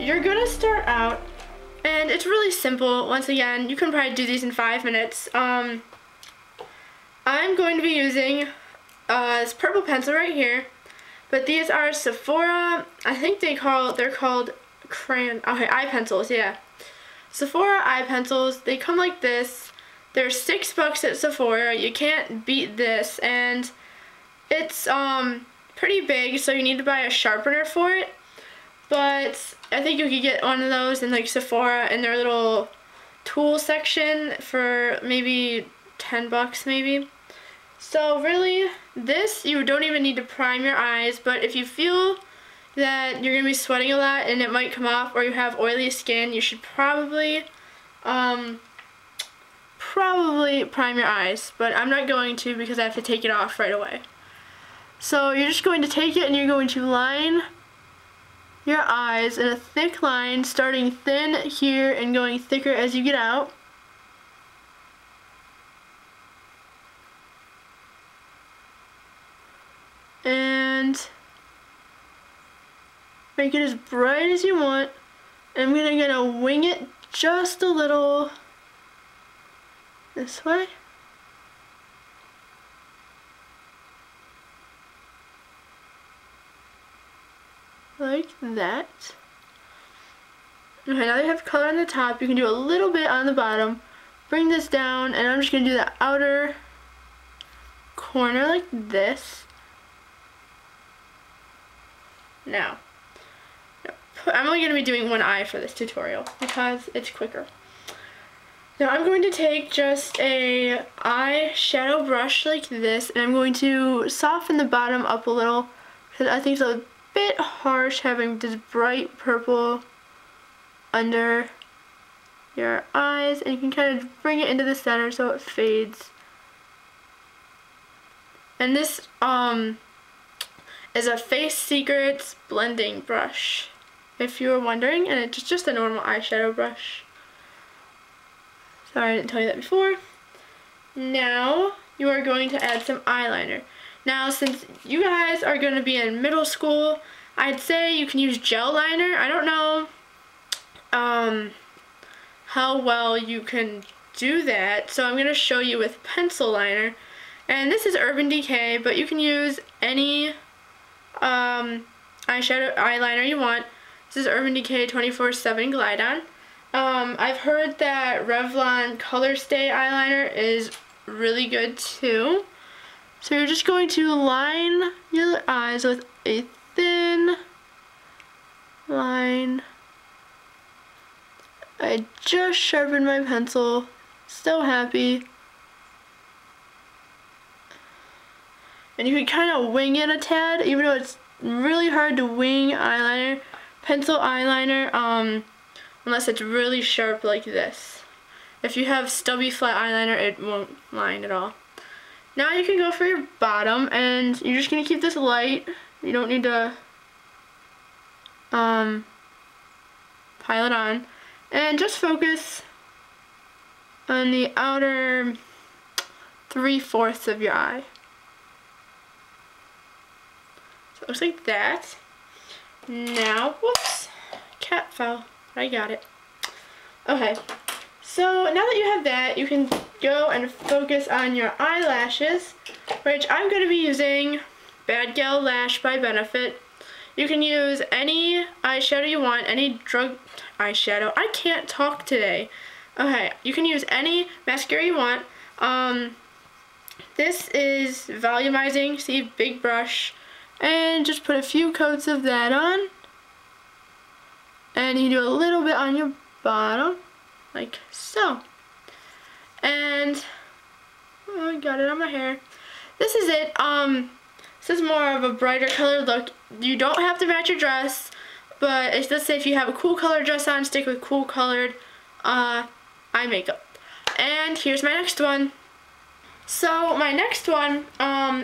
you're gonna start out, and it's really simple. Once again, you can probably do these in 5 minutes. I'm going to be using this purple pencil right here, but these are Sephora, I think they're called eye pencils, yeah. Sephora eye pencils, they come like this. They're $6 at Sephora. You can't beat this, and it's pretty big, so you need to buy a sharpener for it. But I think you could get one of those in like Sephora in their little tool section for maybe $10 maybe. So really, this, you don't even need to prime your eyes, but if you feel that you're going to be sweating a lot and it might come off, or you have oily skin, you should probably prime your eyes, but I'm not going to because I have to take it off right away. So you're just going to take it and you're going to line your eyes in a thick line, starting thin here and going thicker as you get out. And make it as bright as you want. And I'm gonna wing it just a little this way. Like that. Okay, now that you have color on the top, you can do a little bit on the bottom. Bring this down, and I'm just gonna do the outer corner like this. Now, I'm only going to be doing one eye for this tutorial because it's quicker. Now I'm going to take just a eyeshadow brush like this, and I'm going to soften the bottom up a little because I think it's a bit harsh having this bright purple under your eyes, and you can kind of bring it into the center so it fades. And this is a Face Secrets blending brush, if you were wondering, and it's just a normal eyeshadow brush. Sorry I didn't tell you that before. Now you are going to add some eyeliner. Now since you guys are going to be in middle school, I'd say you can use gel liner. I don't know how well you can do that, so I'm going to show you with pencil liner. And this is Urban Decay, but you can use any eyeliner you want. This is Urban Decay 24/7 Glide On. I've heard that Revlon Color Stay eyeliner is really good too. So you're just going to line your eyes with a thin line. I just sharpened my pencil. So happy. And you can kind of wing it a tad, even though it's really hard to wing eyeliner, pencil eyeliner, unless it's really sharp like this. If you have stubby flat eyeliner, it won't line at all. Now you can go for your bottom, and you're just going to keep this light. You don't need to pile it on. And just focus on the outer 3/4 of your eye. So it looks like that. Now, whoops, cat fell. I got it. Okay, so now that you have that, you can go and focus on your eyelashes, which I'm going to be using BADgal Lash by Benefit. You can use any eyeshadow you want, any drug eyeshadow. I can't talk today. Okay, you can use any mascara you want. This is volumizing, see, big brush. And just put a few coats of that on. And you do a little bit on your bottom, like so. And, oh, I got it on my hair. This is it. This is more of a brighter colored look. You don't have to match your dress, but it's, let's say if you have a cool colored dress on, stick with cool colored eye makeup. And here's my next one. So my next one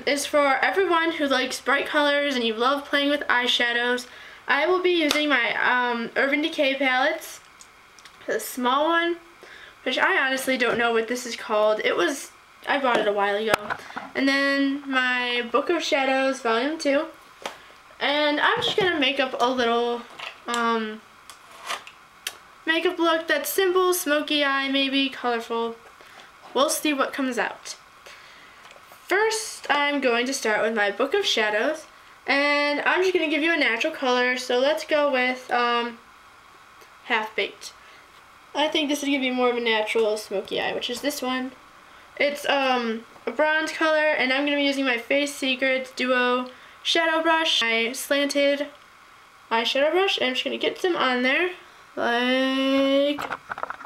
is for everyone who likes bright colors and you love playing with eyeshadows. I will be using my Urban Decay palettes, the small one, which I honestly don't know what this is called. I bought it a while ago. And then my Book of Shadows Volume 2. And I'm just going to make up a little makeup look that's simple, smoky eye, maybe colorful. We'll see what comes out. First, I'm going to start with my Book of Shadows, and I'm just going to give you a natural color, so let's go with Half Baked. I think this would give you more of a natural smoky eye, which is this one. It's a bronze color, and I'm going to be using my Face Secrets Duo Shadow Brush, my slanted eyeshadow brush, and I'm just going to get some on there, like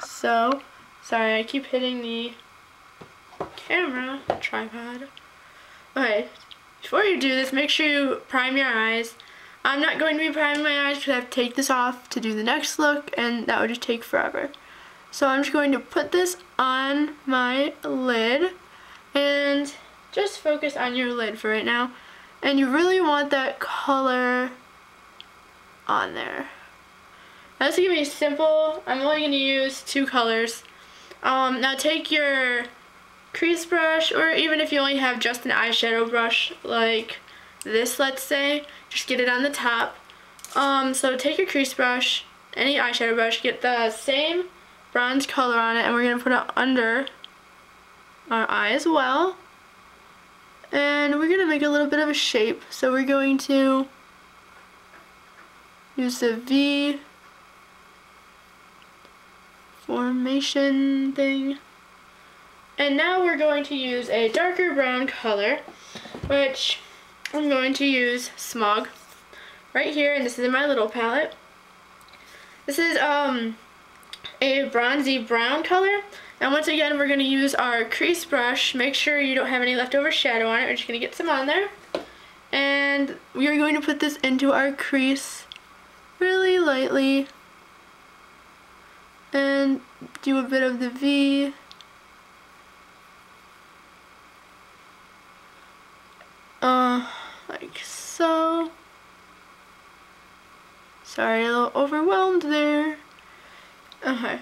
so. Sorry, I keep hitting the camera tripod. Okay, before you do this, make sure you prime your eyes. I'm not going to be priming my eyes because I have to take this off to do the next look, and that would just take forever. So I'm just going to put this on my lid, and just focus on your lid for right now. And you really want that color on there. Now this is going to be simple. I'm only going to use 2 colors. Now take your crease brush, or even if you only have just an eyeshadow brush like this, let's say, just get it on the top. So take your crease brush, any eyeshadow brush, get the same bronze color on it, and we're going to put it under our eye as well. And we're going to make a little bit of a shape. So we're going to use the V formation thing. And now we're going to use a darker brown color, which I'm going to use Smog right here, and this is in my little palette. This is a bronzy brown color, and once again we're going to use our crease brush. Make sure you don't have any leftover shadow on it. We're just going to get some on there, and we are going to put this into our crease really lightly and do a bit of the V. Like so. Sorry, a little overwhelmed there. Okay.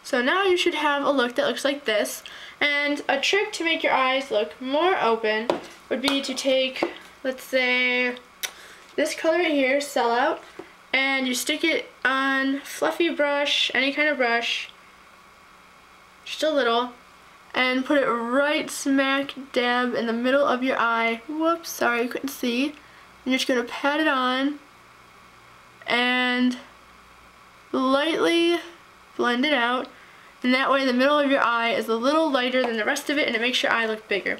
So now you should have a look that looks like this. And a trick to make your eyes look more open would be to take, let's say, this color right here, Sellout, and you stick it on fluffy brush, any kind of brush, just a little, and put it right smack dab in the middle of your eye. Whoops, sorry, you couldn't see. And you're just going to pat it on and lightly blend it out. And that way the middle of your eye is a little lighter than the rest of it, and it makes your eye look bigger.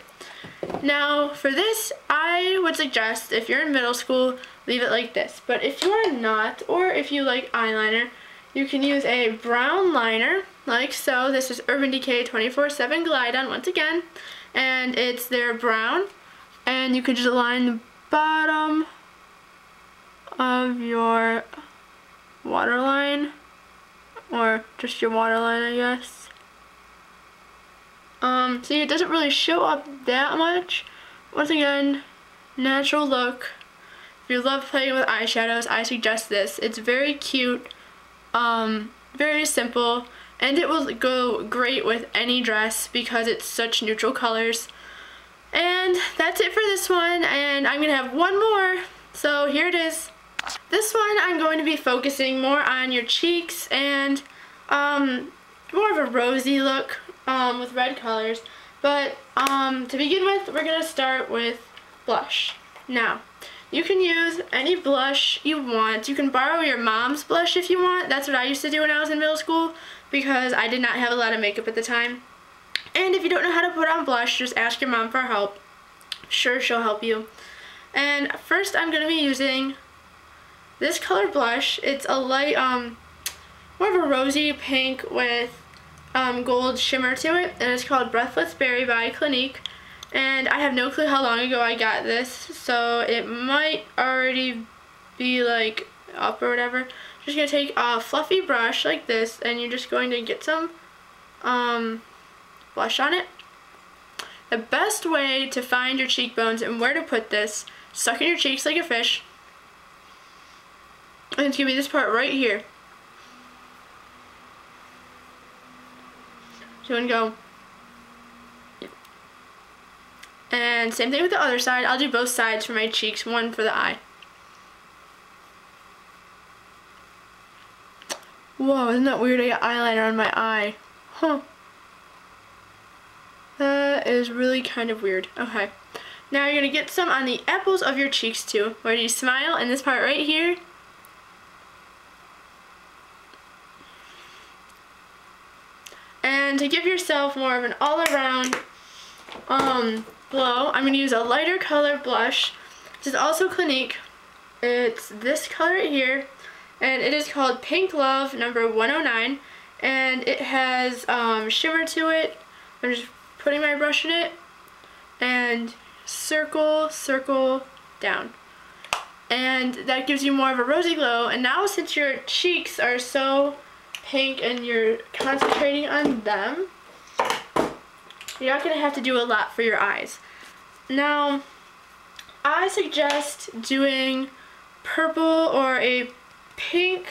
Now for this, I would suggest, if you're in middle school, leave it like this. But if you are not, or if you like eyeliner, you can use a brown liner, like so. This is Urban Decay 24/7 Glide On once again, and it's their brown, and you can just line the bottom of your waterline, or just your waterline, I guess. See, it doesn't really show up that much. Once again, natural look. If you love playing with eyeshadows, I suggest this. It's very cute, very simple, and it will go great with any dress because it's such neutral colors. And that's it for this one, and I'm gonna have one more, so here it is. This one I'm going to be focusing more on your cheeks and more of a rosy look with red colors. But to begin with, we're going to start with blush. Now, you can use any blush you want. You can borrow your mom's blush if you want. That's what I used to do when I was in middle school because I did not have a lot of makeup at the time. And if you don't know how to put on blush, just ask your mom for help. I'm sure she'll help you. And first I'm going to be using this color blush. It's a light, more of a rosy pink with gold shimmer to it, and it's called Breathless Berry by Clinique. And I have no clue how long ago I got this, so it might already be like up or whatever. Just gonna take a fluffy brush like this, and you're just going to get some blush on it. The best way to find your cheekbones and where to put this, suck in your cheeks like a fish. And it's gonna be this part right here. So I'm gonna go. And same thing with the other side. I'll do both sides for my cheeks, one for the eye. Whoa, isn't that weird? I got eyeliner on my eye. Huh. That is really kind of weird. Okay. Now you're going to get some on the apples of your cheeks too. Where you smile in this part right here. And to give yourself more of an all-around glow, I'm going to use a lighter color blush. This is also Clinique. It's this color right here. And it is called Pink Love number 109. And it has shimmer to it. I'm just putting my brush in it. And circle, circle, down. And that gives you more of a rosy glow. And now since your cheeks are so pink and you're concentrating on them, you're not going to have to do a lot for your eyes. Now, I suggest doing purple or a pink,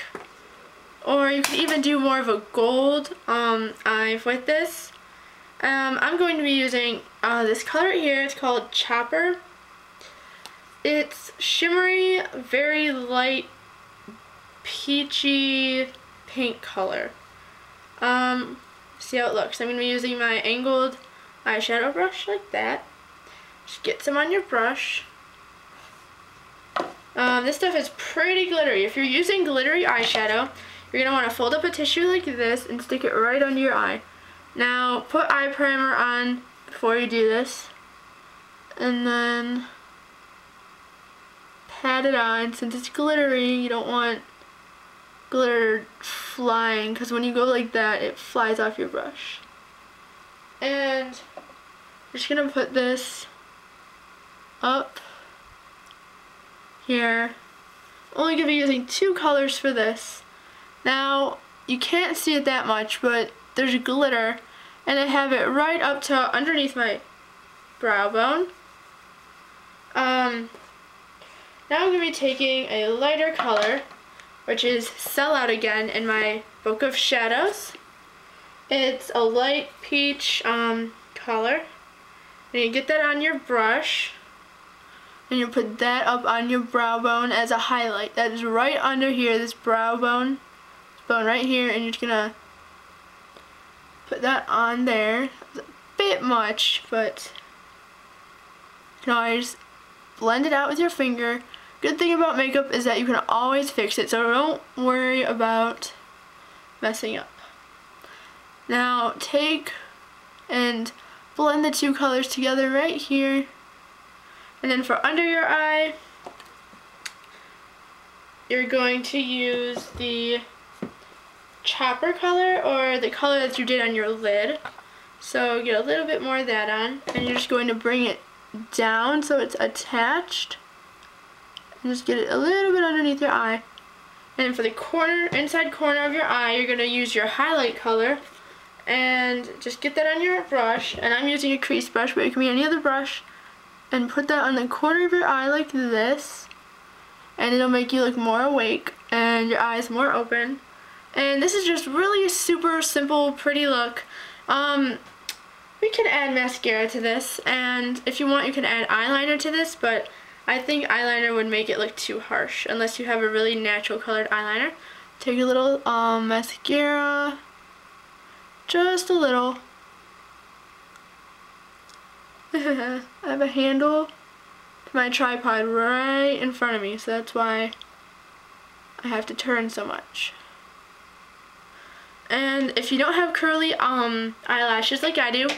or you can even do more of a gold eye with this. I'm going to be using this color right here. It's called Chopper. It's shimmery, very light, peachy pink color. See how it looks. I'm going to be using my angled eyeshadow brush like that. Just get some on your brush. This stuff is pretty glittery. If you're using glittery eyeshadow, you're going to want to fold up a tissue like this and stick it right under your eye. Now, put eye primer on before you do this. And then pat it on. Since it's glittery, you don't want glitter flying, because when you go like that, it flies off your brush. And I'm just going to put this up here. Only going to be using 2 colors for this. Now, you can't see it that much, but there's glitter, and I have it right up to underneath my brow bone. Now I'm going to be taking a lighter color, which is Sellout again in my book of shadows. It's a light peach color. And you get that on your brush, and you put that up on your brow bone as a highlight. That is right under here, this brow bone, this bone right here, and you're just gonna put that on there. It's a bit much, but you can always blend it out with your finger. Good thing about makeup is that you can always fix it, so don't worry about messing up. Now take and blend the 2 colors together right here. And then for under your eye, you're going to use the Chopper color, or the color that you did on your lid. So get a little bit more of that on, and you're just going to bring it down so it's attached. And just get it a little bit underneath your eye. And for the corner, inside corner of your eye, you're going to use your highlight color. And just get that on your brush. And I'm using a crease brush, but it can be any other brush. And put that on the corner of your eye like this. And it'll make you look more awake and your eyes more open. And this is just really a super simple, pretty look. We can add mascara to this. And if you want, you can add eyeliner to this, but I think eyeliner would make it look too harsh unless you have a really natural colored eyeliner. Take a little mascara, just a little. I have a handle to my tripod right in front of me, so that's why I have to turn so much. And if you don't have curly eyelashes like I do,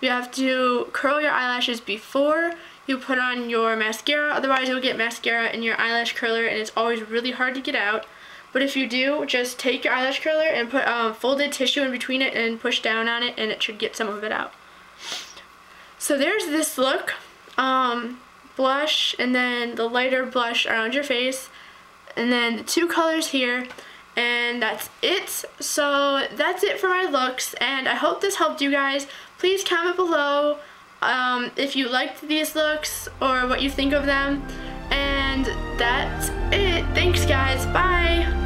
you have to curl your eyelashes before you put on your mascara. Otherwise you'll get mascara in your eyelash curler, and it's always really hard to get out. But if you do, just take your eyelash curler and put folded tissue in between it and push down on it, and it should get some of it out. So there's this look. Blush, and then the lighter blush around your face, and then the 2 colors here, and that's it. So that's it for my looks, and I hope this helped you guys. Please comment below if you liked these looks or what you think of them. And that's it. Thanks guys. Bye.